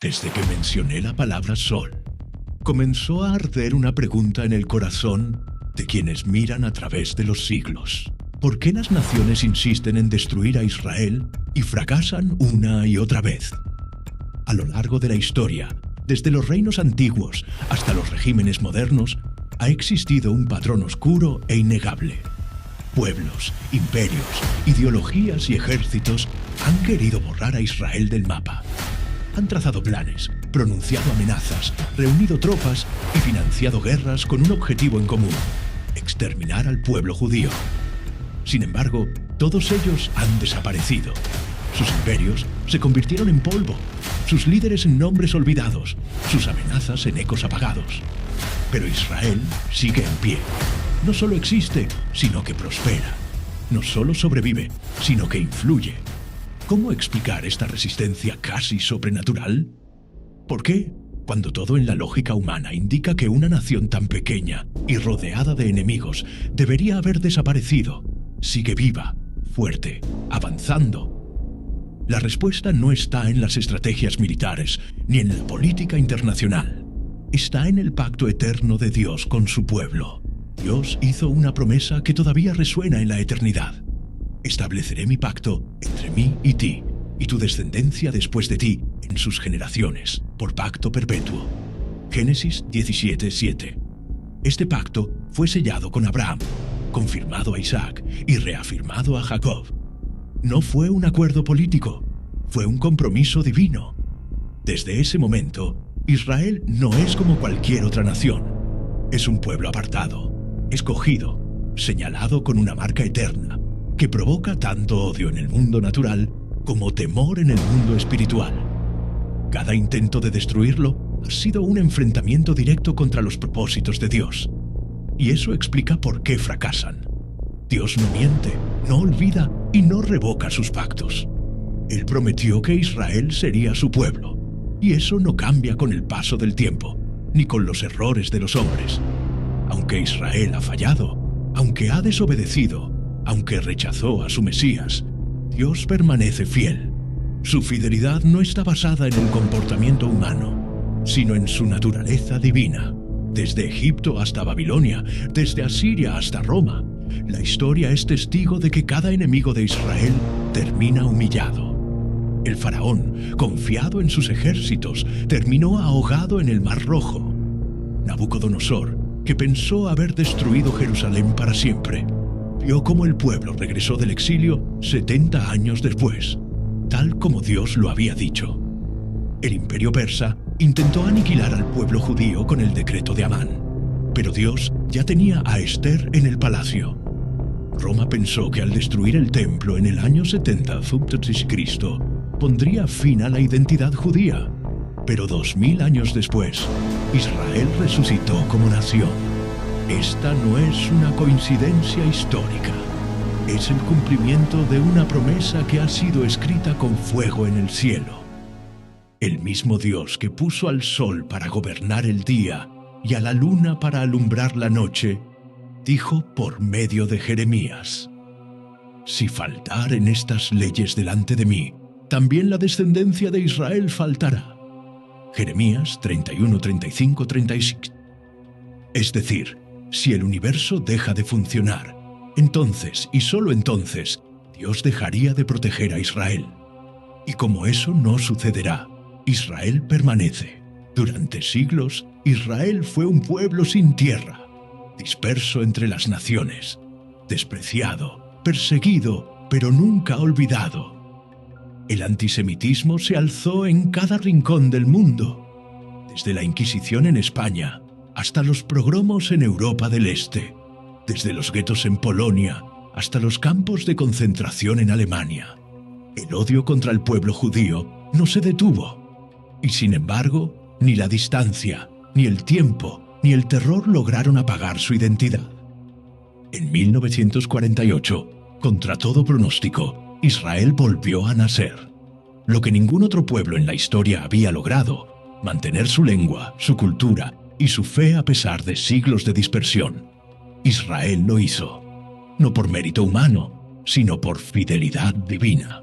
Desde que mencioné la palabra sol, comenzó a arder una pregunta en el corazón de quienes miran a través de los siglos. ¿Por qué las naciones insisten en destruir a Israel y fracasan una y otra vez? A lo largo de la historia, desde los reinos antiguos hasta los regímenes modernos, ha existido un patrón oscuro e innegable. Pueblos, imperios, ideologías y ejércitos han querido borrar a Israel del mapa. Han trazado planes, pronunciado amenazas, reunido tropas y financiado guerras con un objetivo en común: exterminar al pueblo judío. Sin embargo, todos ellos han desaparecido. Sus imperios se convirtieron en polvo, sus líderes en nombres olvidados, sus amenazas en ecos apagados. Pero Israel sigue en pie. No solo existe, sino que prospera. No solo sobrevive, sino que influye. ¿Cómo explicar esta resistencia casi sobrenatural? ¿Por qué, cuando todo en la lógica humana indica que una nación tan pequeña y rodeada de enemigos debería haber desaparecido, sigue viva, fuerte, avanzando? La respuesta no está en las estrategias militares ni en la política internacional. Está en el pacto eterno de Dios con su pueblo. Dios hizo una promesa que todavía resuena en la eternidad. Estableceré mi pacto entre mí y ti, y tu descendencia después de ti, en sus generaciones, por pacto perpetuo. Génesis 17:7. Este pacto fue sellado con Abraham, confirmado a Isaac y reafirmado a Jacob. No fue un acuerdo político, fue un compromiso divino. Desde ese momento, Israel no es como cualquier otra nación. Es un pueblo apartado, escogido, señalado con una marca eterna, que provoca tanto odio en el mundo natural como temor en el mundo espiritual. Cada intento de destruirlo ha sido un enfrentamiento directo contra los propósitos de Dios. Y eso explica por qué fracasan. Dios no miente, no olvida y no revoca sus pactos. Él prometió que Israel sería su pueblo, y eso no cambia con el paso del tiempo, ni con los errores de los hombres. Aunque Israel ha fallado, aunque ha desobedecido, aunque rechazó a su Mesías, Dios permanece fiel. Su fidelidad no está basada en el comportamiento humano, sino en su naturaleza divina. Desde Egipto hasta Babilonia, desde Asiria hasta Roma, la historia es testigo de que cada enemigo de Israel termina humillado. El faraón, confiado en sus ejércitos, terminó ahogado en el Mar Rojo. Nabucodonosor, que pensó haber destruido Jerusalén para siempre, vio cómo el pueblo regresó del exilio 70 años después, tal como Dios lo había dicho. El imperio persa intentó aniquilar al pueblo judío con el decreto de Amán, pero Dios ya tenía a Esther en el palacio. Roma pensó que al destruir el templo en el año 70 a.C., pondría fin a la identidad judía, pero 2000 años después, Israel resucitó como nación. Esta no es una coincidencia histórica, es el cumplimiento de una promesa que ha sido escrita con fuego en el cielo. El mismo Dios que puso al sol para gobernar el día y a la luna para alumbrar la noche, dijo por medio de Jeremías: si faltaren estas leyes delante de mí, también la descendencia de Israel faltará. Jeremías 31, 35, 36. Es decir, si el universo deja de funcionar, entonces y solo entonces Dios dejaría de proteger a Israel. Y como eso no sucederá, Israel permanece. Durante siglos, Israel fue un pueblo sin tierra, disperso entre las naciones, despreciado, perseguido, pero nunca olvidado. El antisemitismo se alzó en cada rincón del mundo, desde la Inquisición en España hasta los pogromos en Europa del Este, desde los guetos en Polonia hasta los campos de concentración en Alemania. El odio contra el pueblo judío no se detuvo, y sin embargo, ni la distancia, ni el tiempo, ni el terror lograron apagar su identidad. En 1948, contra todo pronóstico, Israel volvió a nacer. Lo que ningún otro pueblo en la historia había logrado: mantener su lengua, su cultura y su fe a pesar de siglos de dispersión. Israel lo hizo, no por mérito humano, sino por fidelidad divina.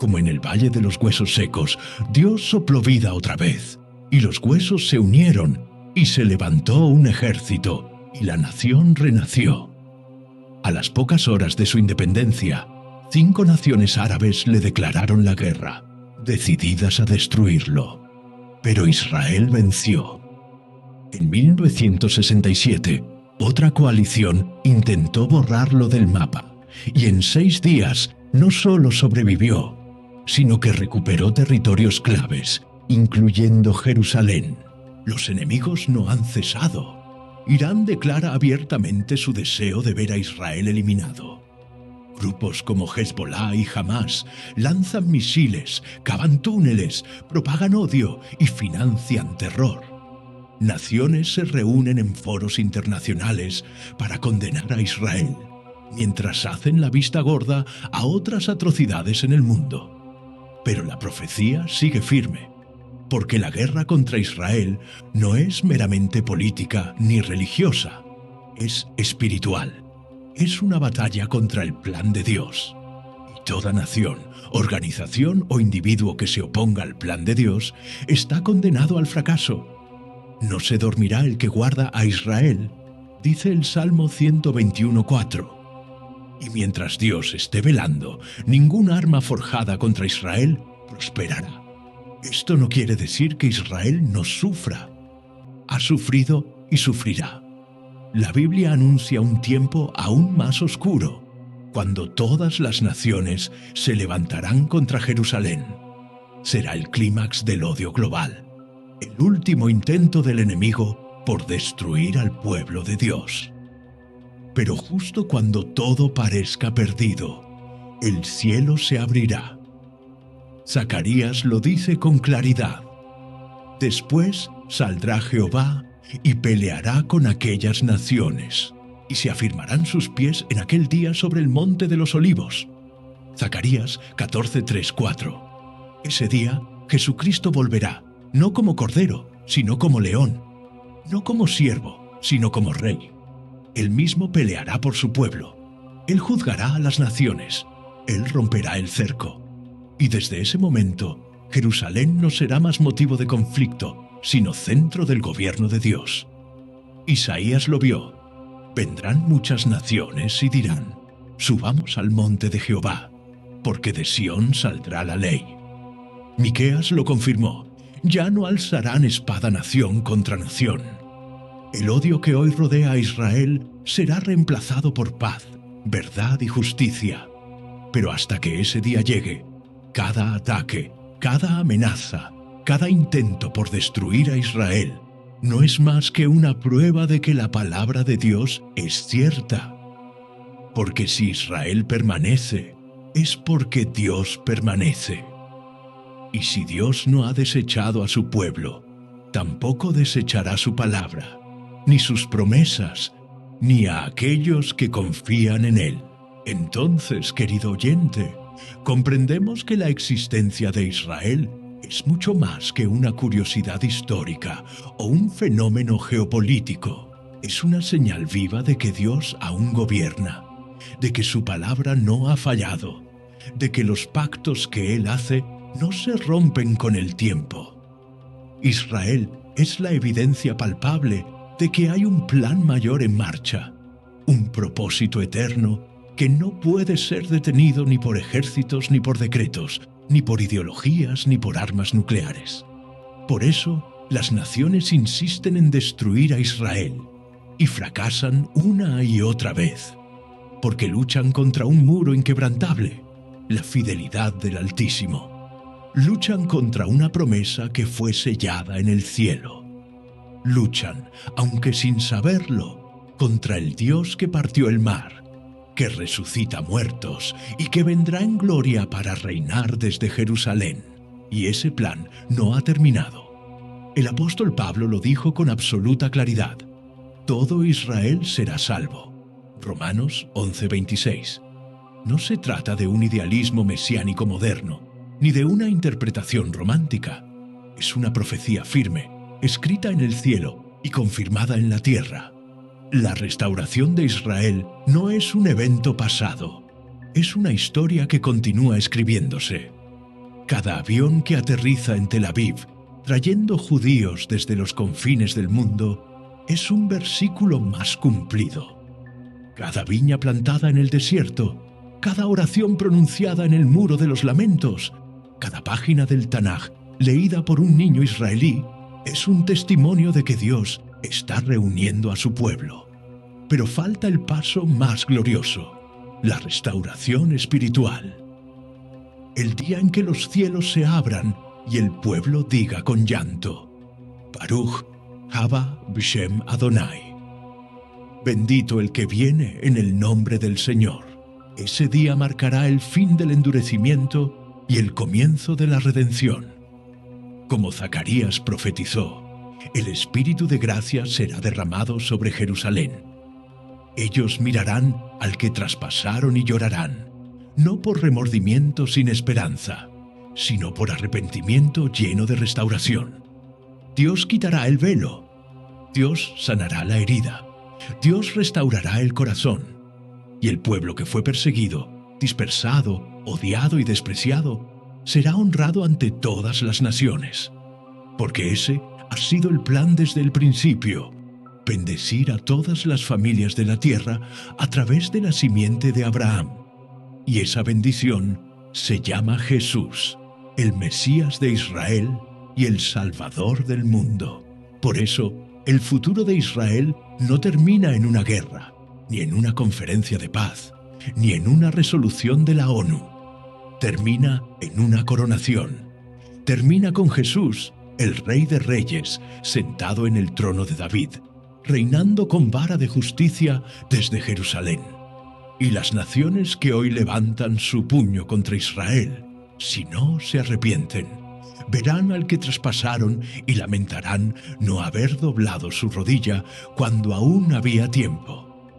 Como en el valle de los huesos secos, Dios sopló vida otra vez, y los huesos se unieron, y se levantó un ejército, y la nación renació. A las pocas horas de su independencia, 5 naciones árabes le declararon la guerra, decididas a destruirlo. Pero Israel venció. En 1967, otra coalición intentó borrarlo del mapa, y en 6 días no solo sobrevivió, sino que recuperó territorios claves, incluyendo Jerusalén. Los enemigos no han cesado. Irán declara abiertamente su deseo de ver a Israel eliminado. Grupos como Hezbollah y Hamas lanzan misiles, cavan túneles, propagan odio y financian terror. Naciones se reúnen en foros internacionales para condenar a Israel, mientras hacen la vista gorda a otras atrocidades en el mundo. Pero la profecía sigue firme, porque la guerra contra Israel no es meramente política ni religiosa, es espiritual. Es una batalla contra el plan de Dios. Y toda nación, organización o individuo que se oponga al plan de Dios está condenado al fracaso. No se dormirá el que guarda a Israel, dice el Salmo 121:4. Y mientras Dios esté velando, ningún arma forjada contra Israel prosperará. Esto no quiere decir que Israel no sufra. Ha sufrido y sufrirá. La Biblia anuncia un tiempo aún más oscuro, cuando todas las naciones se levantarán contra Jerusalén. Será el clímax del odio global, el último intento del enemigo por destruir al pueblo de Dios. Pero justo cuando todo parezca perdido, el cielo se abrirá. Zacarías lo dice con claridad. Después saldrá Jehová y peleará con aquellas naciones, y se afirmarán sus pies en aquel día sobre el monte de los olivos. Zacarías 14:3-4. Ese día Jesucristo volverá, no como cordero, sino como león, no como siervo, sino como rey. Él mismo peleará por su pueblo. Él juzgará a las naciones. Él romperá el cerco. Y desde ese momento, Jerusalén no será más motivo de conflicto, sino centro del gobierno de Dios. Isaías lo vio. Vendrán muchas naciones y dirán: subamos al monte de Jehová, porque de Sión saldrá la ley. Miqueas lo confirmó: ya no alzarán espada nación contra nación. El odio que hoy rodea a Israel será reemplazado por paz, verdad y justicia. Pero hasta que ese día llegue, cada ataque, cada amenaza, cada intento por destruir a Israel no es más que una prueba de que la palabra de Dios es cierta. Porque si Israel permanece, es porque Dios permanece. Y si Dios no ha desechado a su pueblo, tampoco desechará su palabra, ni sus promesas, ni a aquellos que confían en Él. Entonces, querido oyente, comprendemos que la existencia de Israel es mucho más que una curiosidad histórica o un fenómeno geopolítico. Es una señal viva de que Dios aún gobierna, de que su palabra no ha fallado, de que los pactos que Él hace no se rompen con el tiempo. Israel es la evidencia palpable de que hay un plan mayor en marcha, un propósito eterno que no puede ser detenido ni por ejércitos, ni por decretos, ni por ideologías, ni por armas nucleares. Por eso, las naciones insisten en destruir a Israel y fracasan una y otra vez, porque luchan contra un muro inquebrantable, la fidelidad del Altísimo. Luchan contra una promesa que fue sellada en el cielo. Luchan, aunque sin saberlo, contra el Dios que partió el mar, que resucita muertos y que vendrá en gloria para reinar desde Jerusalén. Y ese plan no ha terminado. El apóstol Pablo lo dijo con absoluta claridad: todo Israel será salvo. Romanos 11:26. No se trata de un idealismo mesiánico moderno, ni de una interpretación romántica. Es una profecía firme, escrita en el cielo y confirmada en la tierra. La restauración de Israel no es un evento pasado, es una historia que continúa escribiéndose. Cada avión que aterriza en Tel Aviv, trayendo judíos desde los confines del mundo, es un versículo más cumplido. Cada viña plantada en el desierto, cada oración pronunciada en el muro de los lamentos, cada página del Tanaj leída por un niño israelí, es un testimonio de que Dios está reuniendo a su pueblo. Pero falta el paso más glorioso, la restauración espiritual. El día en que los cielos se abran y el pueblo diga con llanto: Baruch haba b'Shem Adonai. Bendito el que viene en el nombre del Señor. Ese día marcará el fin del endurecimiento y el comienzo de la redención. Como Zacarías profetizó, el Espíritu de gracia será derramado sobre Jerusalén. Ellos mirarán al que traspasaron y llorarán, no por remordimiento sin esperanza, sino por arrepentimiento lleno de restauración. Dios quitará el velo, Dios sanará la herida, Dios restaurará el corazón, y el pueblo que fue perseguido, dispersado, odiado y despreciado, será honrado ante todas las naciones, porque ese ha sido el plan desde el principio: bendecir a todas las familias de la tierra a través de la simiente de Abraham. Y esa bendición se llama Jesús, el Mesías de Israel y el Salvador del mundo. Por eso, el futuro de Israel no termina en una guerra, ni en una conferencia de paz, ni en una resolución de la ONU. Termina en una coronación. Termina con Jesús, el Rey de Reyes, sentado en el trono de David, reinando con vara de justicia desde Jerusalén. Y las naciones que hoy levantan su puño contra Israel, si no se arrepienten, verán al que traspasaron y lamentarán no haber doblado su rodilla cuando aún había tiempo.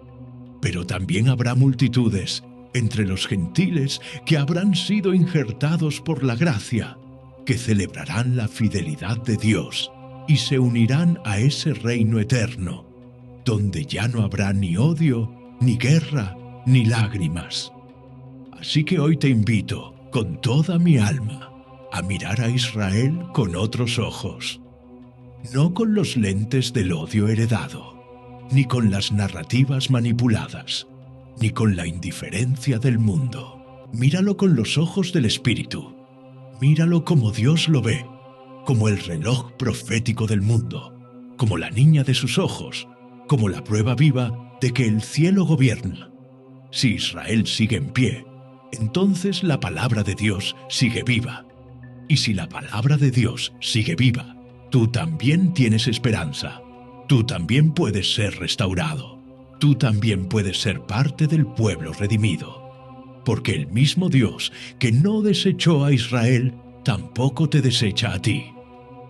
Pero también habrá multitudes entre los gentiles que habrán sido injertados por la gracia, que celebrarán la fidelidad de Dios y se unirán a ese reino eterno, donde ya no habrá ni odio, ni guerra, ni lágrimas. Así que hoy te invito, con toda mi alma, a mirar a Israel con otros ojos, no con los lentes del odio heredado, ni con las narrativas manipuladas, ni con la indiferencia del mundo. Míralo con los ojos del Espíritu. Míralo como Dios lo ve, como el reloj profético del mundo, como la niña de sus ojos, como la prueba viva de que el cielo gobierna. Si Israel sigue en pie, entonces la palabra de Dios sigue viva. Y si la palabra de Dios sigue viva, tú también tienes esperanza. Tú también puedes ser restaurado. Tú también puedes ser parte del pueblo redimido. Porque el mismo Dios que no desechó a Israel, tampoco te desecha a ti.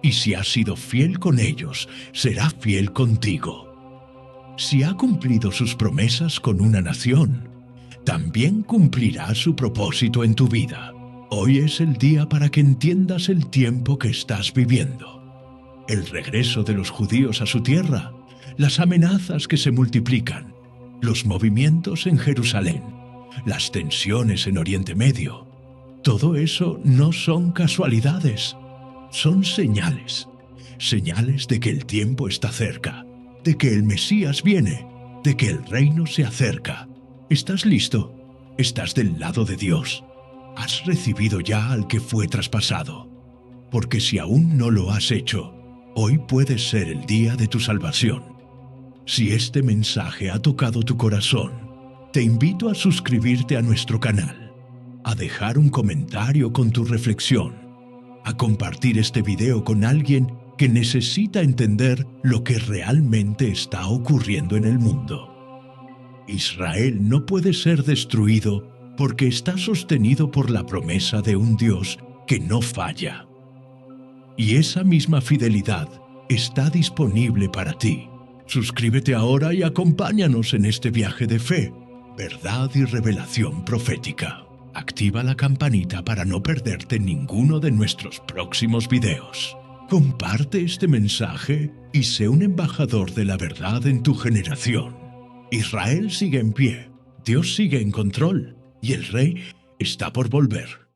Y si has sido fiel con ellos, será fiel contigo. Si ha cumplido sus promesas con una nación, también cumplirá su propósito en tu vida. Hoy es el día para que entiendas el tiempo que estás viviendo. El regreso de los judíos a su tierra, las amenazas que se multiplican, los movimientos en Jerusalén, las tensiones en Oriente Medio. Todo eso no son casualidades, son señales. Señales de que el tiempo está cerca, de que el Mesías viene, de que el reino se acerca. ¿Estás listo? ¿Estás del lado de Dios? ¿Has recibido ya al que fue traspasado? Porque si aún no lo has hecho, hoy puede ser el día de tu salvación. Si este mensaje ha tocado tu corazón, te invito a suscribirte a nuestro canal, a dejar un comentario con tu reflexión, a compartir este video con alguien que necesita entender lo que realmente está ocurriendo en el mundo. Israel no puede ser destruido porque está sostenido por la promesa de un Dios que no falla. Y esa misma fidelidad está disponible para ti. Suscríbete ahora y acompáñanos en este viaje de fe, verdad y revelación profética. Activa la campanita para no perderte ninguno de nuestros próximos videos. Comparte este mensaje y sé un embajador de la verdad en tu generación. Israel sigue en pie, Dios sigue en control y el Rey está por volver.